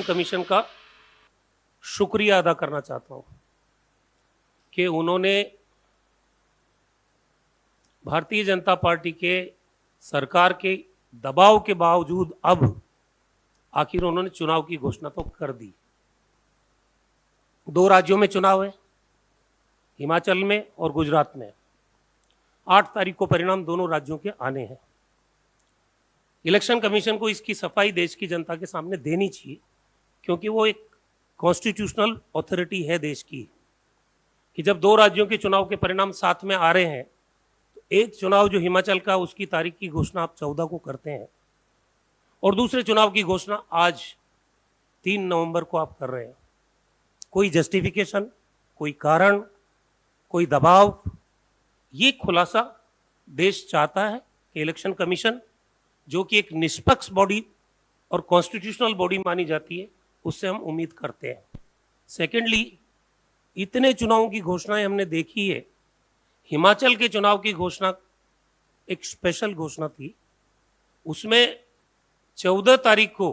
Commission का शुक्रिया अदा करना चाहता हूं कि उन्होंने भारतीय जनता पार्टी के सरकार के दबाव के बावजूद अब आखिर उन्होंने चुनाव की घोषणा तो कर दी। 2 राज्यों में चुनाव है, हिमाचल में और गुजरात में। 8 तारीख को परिणाम दोनों राज्यों के आने हैं। इलेक्शन कमीशन को इसकी सफाई देश की जनता के सामने देनी चाहिए, क्योंकि वो एक कॉन्स्टिट्यूशनल अथॉरिटी है देश की, कि जब 2 राज्यों के चुनाव के परिणाम साथ में आ रहे हैं तो एक चुनाव जो हिमाचल का, उसकी तारीख की घोषणा आप 14 को करते हैं और दूसरे चुनाव की घोषणा आज 3 नवंबर को आप कर रहे हैं। कोई जस्टिफिकेशन, कोई कारण, कोई दबाव, ये खुलासा देश चाहता है कि इलेक्शन कमीशन, जो कि एक निष्पक्ष बॉडी और कॉन्स्टिट्यूशनल बॉडी मानी जाती है, उससे हम उम्मीद करते हैं। सेकेंडली, इतने चुनावों की घोषणाएं हमने देखी है। हिमाचल के चुनाव की घोषणा एक स्पेशल घोषणा थी, उसमें 14 तारीख को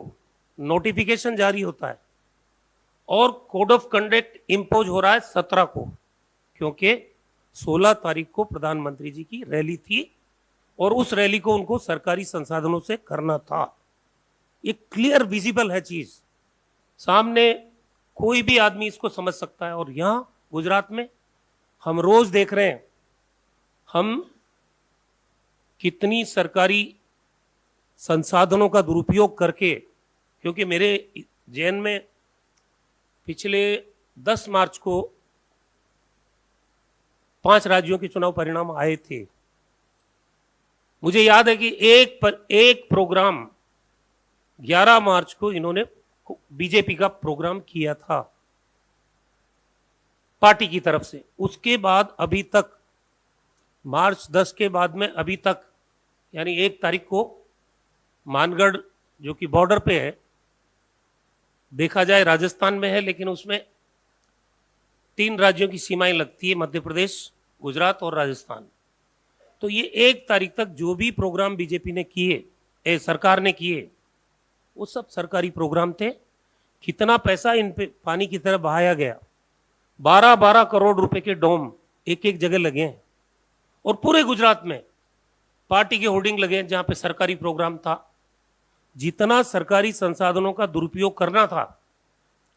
नोटिफिकेशन जारी होता है और कोड ऑफ कंडक्ट इंपोज हो रहा है 17 को, क्योंकि 16 तारीख को प्रधानमंत्री जी की रैली थी और उस रैली को उनको सरकारी संसाधनों से करना था। ये क्लियर विजिबल है चीज, सामने कोई भी आदमी इसको समझ सकता है। और यहां गुजरात में हम रोज देख रहे हैं हम कितनी सरकारी संसाधनों का दुरुपयोग करके, क्योंकि मेरे जैन में पिछले 10 मार्च को 5 राज्यों के चुनाव परिणाम आए थे। मुझे याद है कि एक प्रोग्राम 11 मार्च को इन्होंने बीजेपी का प्रोग्राम किया था पार्टी की तरफ से। उसके बाद अभी तक, मार्च 10 के बाद में अभी तक, यानी 1 तारीख को मानगढ़ जो कि बॉर्डर पे है, देखा जाए राजस्थान में है, लेकिन उसमें 3 राज्यों की सीमाएं लगती है, मध्य प्रदेश, गुजरात और राजस्थान। तो ये 1 तारीख तक जो भी प्रोग्राम बीजेपी ने किए, सरकार ने किए, वो सब सरकारी प्रोग्राम थे। कितना पैसा इन पे पानी की तरह बहाया गया, 12-12 करोड़ रुपए के डोम एक एक जगह लगे हैं और पूरे गुजरात में पार्टी के होर्डिंग लगे हैं जहां पे सरकारी प्रोग्राम था। जितना सरकारी संसाधनों का दुरुपयोग करना था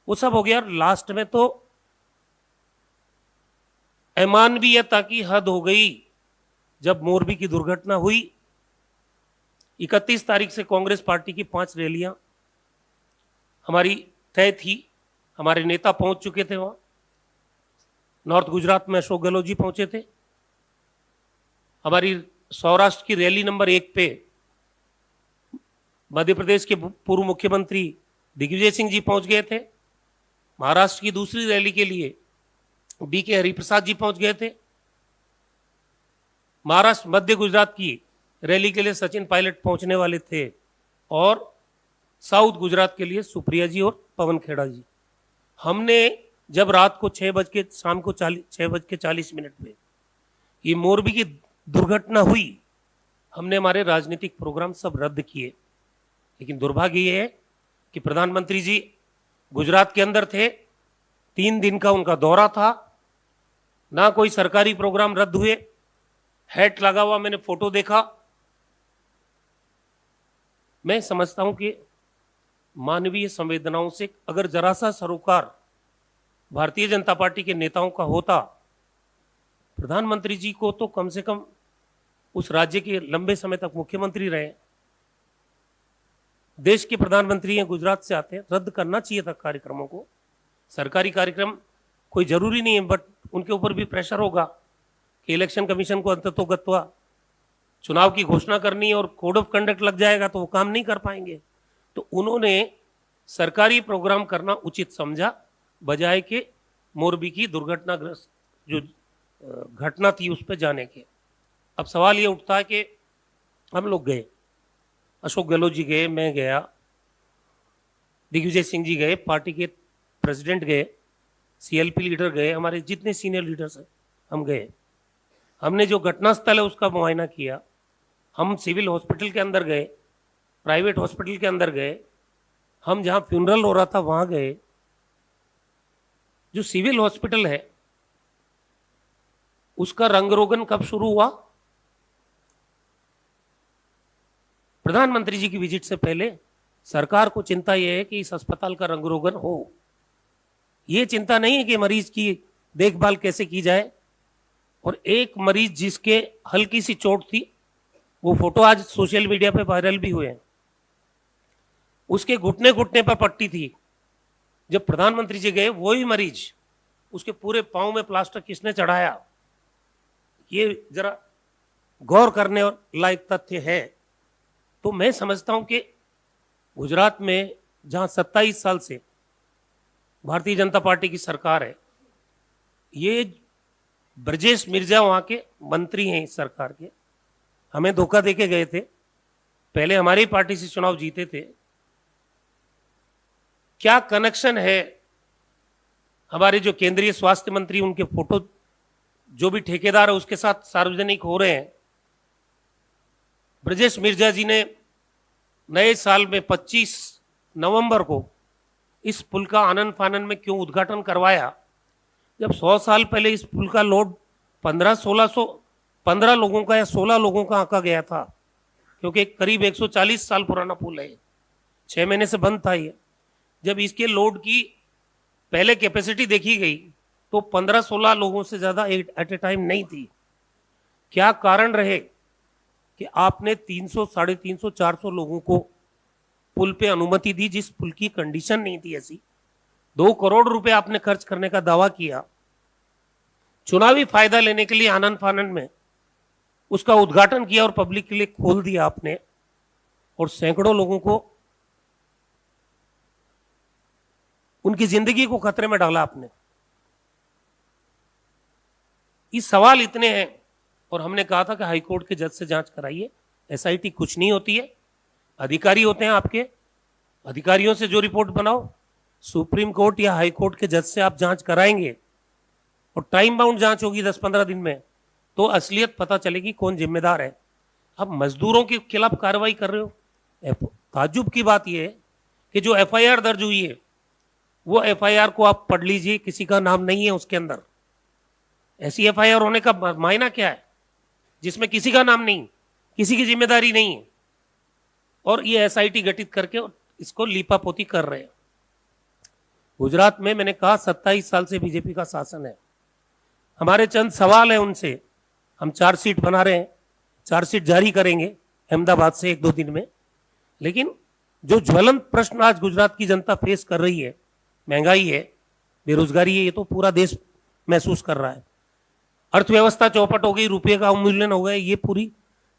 वो सब हो गया। लास्ट में तो अमानवीयता की हद हो गई जब मोरबी की दुर्घटना हुई। 31 तारीख से कांग्रेस पार्टी की 5 रैलियां हमारी तय थी, हमारे नेता पहुंच चुके थे वहां। नॉर्थ गुजरात में अशोक गहलोत जी पहुंचे थे। हमारी सौराष्ट्र की रैली नंबर 1 पे मध्य प्रदेश के पूर्व मुख्यमंत्री दिग्विजय सिंह जी पहुंच गए थे। महाराष्ट्र की दूसरी रैली के लिए BK हरिप्रसाद जी पहुंच गए थे। महाराष्ट्र मध्य गुजरात की रैली के लिए सचिन पायलट पहुंचने वाले थे और साउथ गुजरात के लिए सुप्रिया जी और पवन खेड़ा जी। हमने जब रात को 6 बज के, शाम को 6:40 पे ये मोरबी की दुर्घटना हुई, हमने हमारे राजनीतिक प्रोग्राम सब रद्द किए। लेकिन दुर्भाग्य ये है कि प्रधानमंत्री जी गुजरात के अंदर थे, 3 दिन का उनका दौरा था, ना कोई सरकारी प्रोग्राम रद्द हुए। हैट लगा हुआ मैंने फोटो देखा। मैं समझता हूं कि मानवीय संवेदनाओं से अगर जरा सा सरोकार भारतीय जनता पार्टी के नेताओं का होता, प्रधानमंत्री जी को तो कम से कम उस राज्य के लंबे समय तक मुख्यमंत्री रहे, देश के प्रधानमंत्री हैं, गुजरात से आते हैं, रद्द करना चाहिए था कार्यक्रमों को। सरकारी कार्यक्रम कोई जरूरी नहीं है, बट उनके ऊपर भी प्रेशर होगा कि इलेक्शन कमीशन को अंततोगत्वा चुनाव की घोषणा करनी है और कोड ऑफ कंडक्ट लग जाएगा तो वो काम नहीं कर पाएंगे। तो उन्होंने सरकारी प्रोग्राम करना उचित समझा, बजाय के मोरबी की दुर्घटनाग्रस्त जो घटना थी उस पर जाने के। अब सवाल ये उठता है कि हम लोग गए, अशोक गहलोत जी गए, मैं गया, दिग्विजय सिंह जी गए, पार्टी के प्रेसिडेंट गए, CLP लीडर गए, हमारे जितने सीनियर लीडर्स हैं हम गए। हमने जो घटनास्थल है उसका मुआयना किया। हम सिविल हॉस्पिटल के अंदर गए, प्राइवेट हॉस्पिटल के अंदर गए, हम जहां फ्यूनरल हो रहा था वहां गए, जो सिविल हॉस्पिटल है उसका रंग रोगन कब शुरू हुआ? प्रधानमंत्री जी की विजिट से पहले सरकार को चिंता यह है कि इस अस्पताल का रंग रोगन हो। यह चिंता नहीं है कि मरीज की देखभाल कैसे की जाए। और एक मरीज जिसके हल्की सी चोट थी, वो फोटो आज सोशल मीडिया पे वायरल भी हुए हैं, उसके घुटने घुटने पर पट्टी थी। जब प्रधानमंत्री जी गए, वही मरीज, उसके पूरे पांव में प्लास्टर किसने चढ़ाया? ये जरा गौर करने और लायक तथ्य है। तो मैं समझता हूं कि गुजरात में जहां 27 साल से भारतीय जनता पार्टी की सरकार है, ये ब्रजेश मिर्जा वहां के मंत्री हैं इस सरकार के, हमें धोखा देके गए थे, पहले हमारी पार्टी से चुनाव जीते थे। क्या कनेक्शन है? हमारे जो केंद्रीय स्वास्थ्य मंत्री, उनके फोटो जो भी ठेकेदार है उसके साथ सार्वजनिक हो रहे हैं। ब्रजेश मिर्जा जी ने नए साल में 25 नवंबर को इस पुल का आनन फानन में क्यों उद्घाटन करवाया, जब 100 साल पहले इस पुल का लोड 15 लोगों का या 16 लोगों का आंका गया था, क्योंकि करीब 140 साल पुराना पुल है, 6 महीने से बंद था ये। जब इसके लोड की पहले कैपेसिटी देखी गई तो 15-16 लोगों से ज्यादा एट ए टाइम नहीं थी। क्या कारण रहे कि आपने 300, 350, 400 लोगों को पुल पे अनुमति दी, जिस पुल की कंडीशन नहीं थी ऐसी। 2 करोड़ रुपए आपने खर्च करने का दावा किया, चुनावी फायदा लेने के लिए आनन फानन में उसका उद्घाटन किया और पब्लिक के लिए खोल दिया आपने, और सैकड़ों लोगों को, उनकी जिंदगी को खतरे में डाला आपने। ये सवाल इतने हैं, और हमने कहा था कि हाईकोर्ट के जज से जांच कराइए। एसआईटी कुछ नहीं होती है, अधिकारी होते हैं आपके, अधिकारियों से जो रिपोर्ट बनाओ, सुप्रीम कोर्ट या हाई कोर्ट के जज से आप जांच कराएंगे और टाइम बाउंड जांच होगी 10-15 दिन में, तो असलियत पता चलेगी कौन जिम्मेदार है। अब मजदूरों के खिलाफ कार्रवाई कर रहे हो। ताज्जुब की बात यह है कि जो एफआईआर दर्ज हुई है, वो एफआईआर को आप पढ़ लीजिए, किसी का नाम नहीं है उसके अंदर। ऐसी एफआईआर होने का मायना क्या है जिसमें किसी का नाम नहीं, किसी की जिम्मेदारी नहीं है, और ये एसआईटी गठित करके इसको लीपापोती कर रहे हैं। गुजरात में मैंने कहा 27 साल से बीजेपी का शासन है। हमारे चंद सवाल है उनसे, हम चार्जशीट बना रहे हैं, चार्जशीट जारी करेंगे अहमदाबाद से 1-2 दिन में। लेकिन जो ज्वलंत प्रश्न आज गुजरात की जनता फेस कर रही है, महंगाई है, बेरोजगारी है, ये तो पूरा देश महसूस कर रहा है। अर्थव्यवस्था चौपट हो गई, रुपये का अवमूल्यन हो गया, ये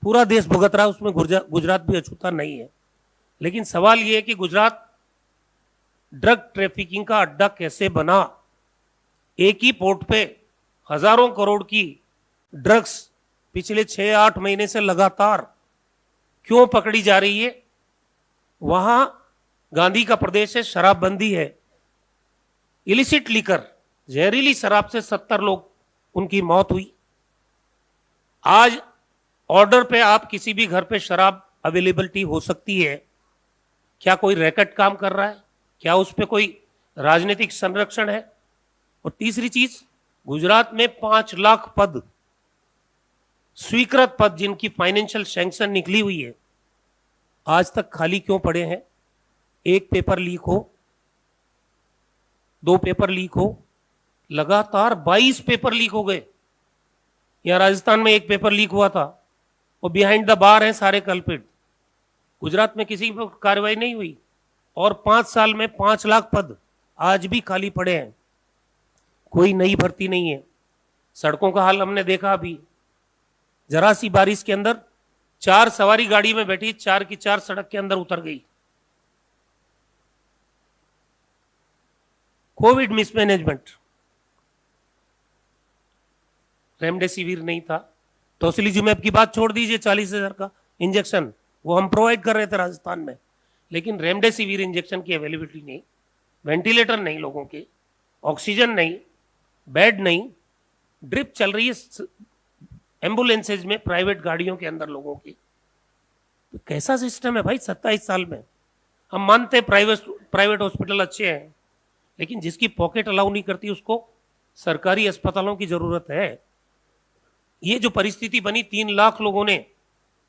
पूरा देश भुगत रहा है, उसमें गुजरात भी अछूता नहीं है। लेकिन सवाल ये है कि गुजरात ड्रग ट्रैफिकिंग का अड्डा कैसे बना? एक ही पोर्ट पे हजारों करोड़ की ड्रग्स पिछले 6-8 महीने से लगातार क्यों पकड़ी जा रही है? वहां गांधी का प्रदेश है, शराबबंदी है, इलिसिट लीकर, जहरीली शराब से 70 लोग उनकी मौत हुई। आज ऑर्डर पे आप किसी भी घर पे शराब अवेलेबिलिटी हो सकती है। क्या कोई रैकेट काम कर रहा है? क्या उस पे कोई राजनीतिक संरक्षण है? और तीसरी चीज, गुजरात में 5 लाख पद, स्वीकृत पद, जिनकी फाइनेंशियल सैंक्शन निकली हुई है, आज तक खाली क्यों पड़े हैं? एक पेपर लीक हो, 2 पेपर लीक हो, लगातार 22 पेपर लीक हो गए। यहां राजस्थान में 1 पेपर लीक हुआ था, और बिहाइंड द बार है सारे कल्पिट। गुजरात में किसी पर कार्रवाई नहीं हुई, और 5 साल में 5 लाख पद आज भी खाली पड़े हैं, कोई नई भर्ती नहीं है। सड़कों का हाल हमने देखा अभी, जरा सी बारिश के अंदर 4 सवारी गाड़ी में बैठी, 4 की 4 सड़क के अंदर उतर गई। कोविड मिसमैनेजमेंट, रेमडेसिविर नहीं था, टोसिलिजुमैब की बात छोड़ दीजिए, 40,000 का इंजेक्शन वो हम प्रोवाइड कर रहे थे राजस्थान में, लेकिन रेमडेसिविर इंजेक्शन की अवेलेबिलिटी नहीं, वेंटिलेटर नहीं लोगों के, ऑक्सीजन नहीं, बेड नहीं, ड्रिप चल रही है एम्बुलेंसेज में, प्राइवेट गाड़ियों के अंदर लोगों की। तो कैसा सिस्टम है भाई 27 साल में? हम मानते प्राइवेट प्राइवेट हॉस्पिटल अच्छे हैं, लेकिन जिसकी पॉकेट अलाउ नहीं करती उसको सरकारी अस्पतालों की जरूरत है। ये जो परिस्थिति बनी, 3 लाख लोगों ने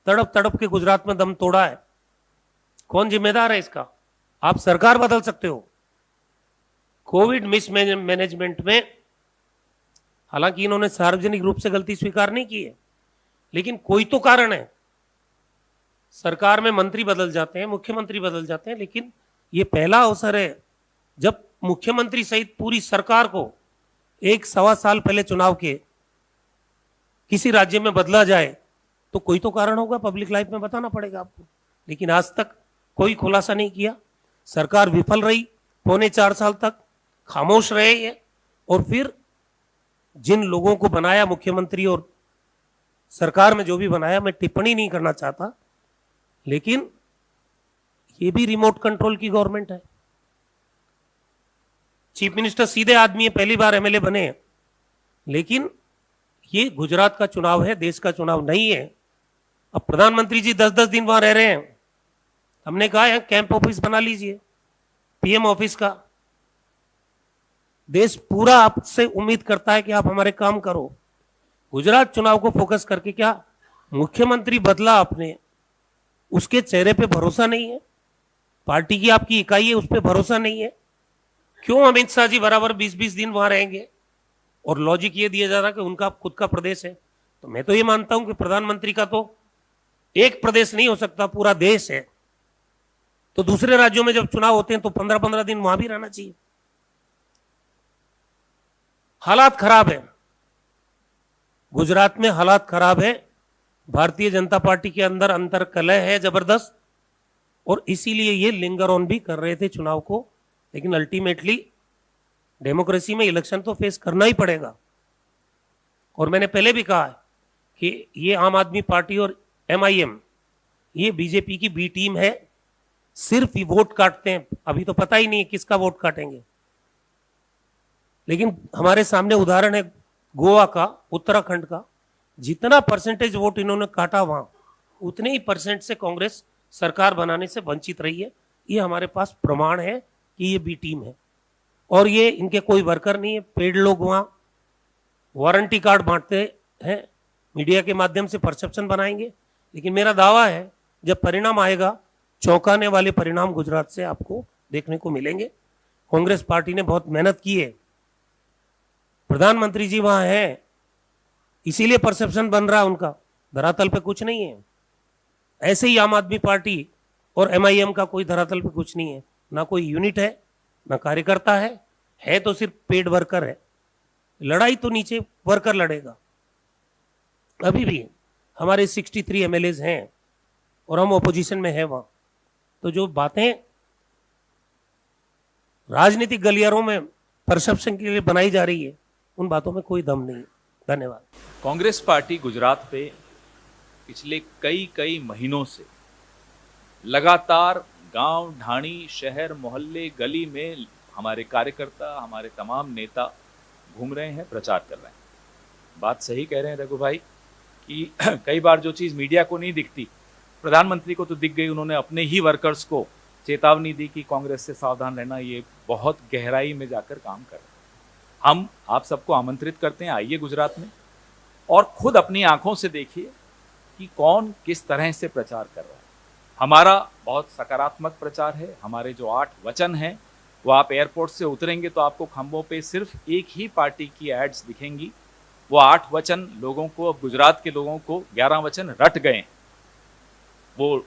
तड़प तड़प के गुजरात में दम तोड़ा है, कौन जिम्मेदार है इसका? आप सरकार बदल सकते हो। कोविड मिसमैनेजमेंट में हालांकि इन्होंने सार्वजनिक रूप से गलती स्वीकार नहीं की है, लेकिन कोई तो कारण है। सरकार में मंत्री बदल जाते हैं, मुख्यमंत्री बदल जाते हैं, लेकिन ये पहला अवसर है जब मुख्यमंत्री सहित पूरी सरकार को 1-1.25 साल पहले चुनाव के किसी राज्य में बदला जाए, तो कोई तो कारण होगा, पब्लिक लाइफ में बताना पड़ेगा आपको। लेकिन आज तक कोई खुलासा नहीं किया। सरकार विफल रही, 3.25 साल तक खामोश रहे ये, और फिर जिन लोगों को बनाया मुख्यमंत्री और सरकार में जो भी बनाया, मैं टिप्पणी नहीं करना चाहता, लेकिन ये भी रिमोट कंट्रोल की गवर्नमेंट है। चीफ मिनिस्टर सीधे आदमी है, पहली बार एमएलए बने हैं, लेकिन ये गुजरात का चुनाव है, देश का चुनाव नहीं है। अब प्रधानमंत्री जी 10-10 दिन वहां रह रहे हैं। हमने कहा है कैंप ऑफिस बना लीजिए, पीएम ऑफिस का। देश पूरा आपसे उम्मीद करता है कि आप हमारे काम करो। गुजरात चुनाव को फोकस करके क्या मुख्यमंत्री बदला आपने, उसके चेहरे पे भरोसा नहीं है? पार्टी की आपकी इकाई है, उस पर भरोसा नहीं है? क्यों अमित शाह जी बराबर 20-20 दिन वहां रहेंगे? और लॉजिक ये दिया जा रहा है कि उनका खुद का प्रदेश है। तो मैं तो ये मानता हूं कि प्रधानमंत्री का तो एक प्रदेश नहीं हो सकता, पूरा देश है। तो दूसरे राज्यों में जब चुनाव होते हैं तो 15-15 दिन वहां भी रहना चाहिए। हालात खराब है, गुजरात में हालात खराब है। भारतीय जनता पार्टी के अंदर अंतर कलह है जबरदस्त, और इसीलिए ये लिंगर ऑन भी कर रहे थे चुनाव को। लेकिन अल्टीमेटली डेमोक्रेसी में इलेक्शन तो फेस करना ही पड़ेगा। और मैंने पहले भी कहा है कि ये आम आदमी पार्टी और एमआईएम ये बीजेपी की बी टीम है, सिर्फ ही वोट काटते हैं। अभी तो पता ही नहीं है किसका वोट काटेंगे, लेकिन हमारे सामने उदाहरण है गोवा का, उत्तराखंड का। जितना परसेंटेज वोट इन्होंने काटा वहां, उतने ही परसेंट से कांग्रेस सरकार बनाने से वंचित रही है। ये हमारे पास प्रमाण है कि ये बी टीम है, और ये इनके कोई वर्कर नहीं है। पेड लोग वहां वारंटी कार्ड बांटते हैं, मीडिया के माध्यम से परसेप्शन बनाएंगे। लेकिन मेरा दावा है जब परिणाम आएगा, चौंकाने वाले परिणाम गुजरात से आपको देखने को मिलेंगे। कांग्रेस पार्टी ने बहुत मेहनत की है, प्रधानमंत्री जी वहां हैं, इसीलिए परसेप्शन बन रहा है उनका, धरातल पे कुछ नहीं है। ऐसे ही आम आदमी पार्टी और एमआईएम का कोई धरातल पे कुछ नहीं है, ना कोई यूनिट है, ना कार्यकर्ता है तो सिर्फ पेड वर्कर है। लड़ाई तो नीचे वर्कर लड़ेगा। अभी भी हमारे 63 एमएलएज हैं और हम ऑपोजिशन में हैं वहां। तो जो बातें राजनीतिक गलियारों में परसेप्शन के लिए बनाई जा रही है, उन बातों में कोई दम नहीं। धन्यवाद। कांग्रेस पार्टी गुजरात पे पिछले कई महीनों से लगातार गांव, ढाणी, शहर, मोहल्ले, गली में हमारे कार्यकर्ता, हमारे तमाम नेता घूम रहे हैं, प्रचार कर रहे हैं। बात सही कह रहे हैं रघु भाई कि कई बार जो चीज़ मीडिया को नहीं दिखती, प्रधानमंत्री को तो दिख गई। उन्होंने अपने ही वर्कर्स को चेतावनी दी कि कांग्रेस से सावधान रहना, ये बहुत गहराई में जाकर काम कर रहे हैं। हम आप सबको आमंत्रित करते हैं, आइए गुजरात में और खुद अपनी आंखों से देखिए कि कौन किस तरह से प्रचार कर रहा है। हमारा बहुत सकारात्मक प्रचार है। हमारे जो 8 वचन हैं, वो आप एयरपोर्ट से उतरेंगे तो आपको खंभों पे सिर्फ एक ही पार्टी की एड्स दिखेंगी। वो 8 वचन लोगों को, अब गुजरात के लोगों को 11 वचन रट गए। वो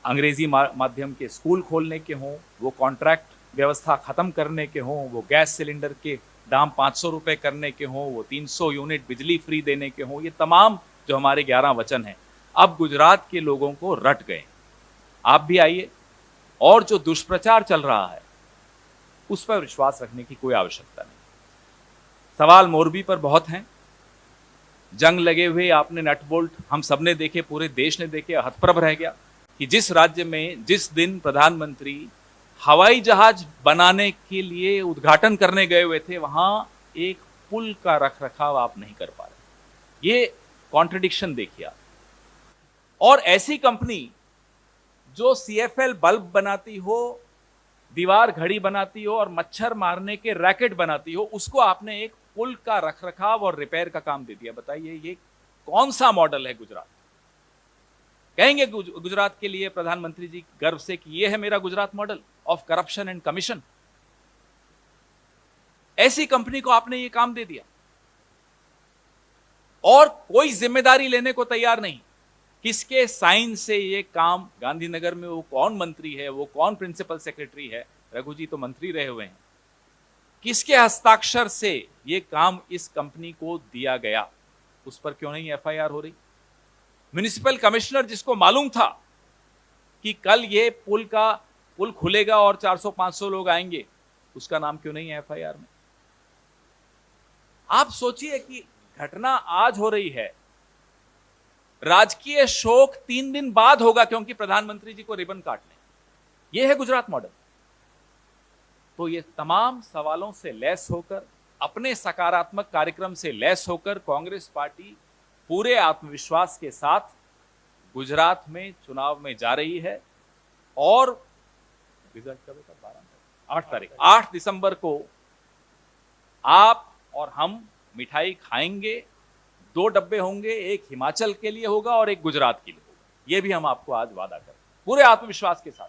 अंग्रेजी माध्यम के स्कूल खोलने के हों, वो कॉन्ट्रैक्ट व्यवस्था ख़त्म करने के हों, वो गैस सिलेंडर के दाम 500 रुपये करने के हों, वो 300 यूनिट बिजली फ्री देने के हों, ये तमाम जो हमारे 11 वचन हैं अब गुजरात के लोगों को रट गए। आप भी आइए, और जो दुष्प्रचार चल रहा है उस पर विश्वास रखने की कोई आवश्यकता नहीं। सवाल मोरबी पर बहुत हैं, जंग लगे हुए आपने नट बोल्ट हम सब ने देखे, पूरे देश ने देखे। हतप्रभ रह गया कि जिस राज्य में जिस दिन प्रधानमंत्री हवाई जहाज बनाने के लिए उद्घाटन करने गए हुए थे, वहां एक पुल का रखरखाव आप नहीं कर पा रहे। ये कॉन्ट्रडिक्शन देखिए आप। और ऐसी कंपनी जो CFL बल्ब बनाती हो, दीवार घड़ी बनाती हो और मच्छर मारने के रैकेट बनाती हो, उसको आपने एक पुल का रखरखाव और रिपेयर का काम दे दिया। बताइए ये कौन सा मॉडल है गुजरात? कहेंगे गुजरात के लिए प्रधानमंत्री जी गर्व से कि ये है मेरा Gujarat model of corruption and commission. ऐसी कंपनी को आपने ये काम दे दिया और कोई जिम्मेदारी लेने को तैयार नहीं। किसके साइन से ये काम गांधीनगर में, वो कौन मंत्री है, वो कौन प्रिंसिपल सेक्रेटरी है, रघु जी तो मंत्री रहे हुए हैं, किसके हस्ताक्षर से ये काम इस कंपनी को दिया गया, उस पर क्यों नहीं एफआईआर हो रही? म्युनिसिपल कमिश्नर जिसको मालूम था कि कल ये पुल खुलेगा और 400-500 लोग आएंगे, उसका नाम क्यों नहीं है एफआईआर में? आप सोचिए कि घटना आज हो रही है, राजकीय शोक 3 दिन बाद होगा क्योंकि प्रधानमंत्री जी को रिबन काटने। यह है गुजरात मॉडल। तो ये तमाम सवालों से लैस होकर, अपने सकारात्मक कार्यक्रम से लैस होकर कांग्रेस पार्टी पूरे आत्मविश्वास के साथ गुजरात में चुनाव में जा रही है और रिजल्ट कब है? 8 दिसंबर को आप और हम मिठाई खाएंगे। 2 डब्बे होंगे, एक हिमाचल के लिए होगा और एक गुजरात के लिए होगा। यह भी हम आपको आज वादा करें पूरे आत्मविश्वास के साथ।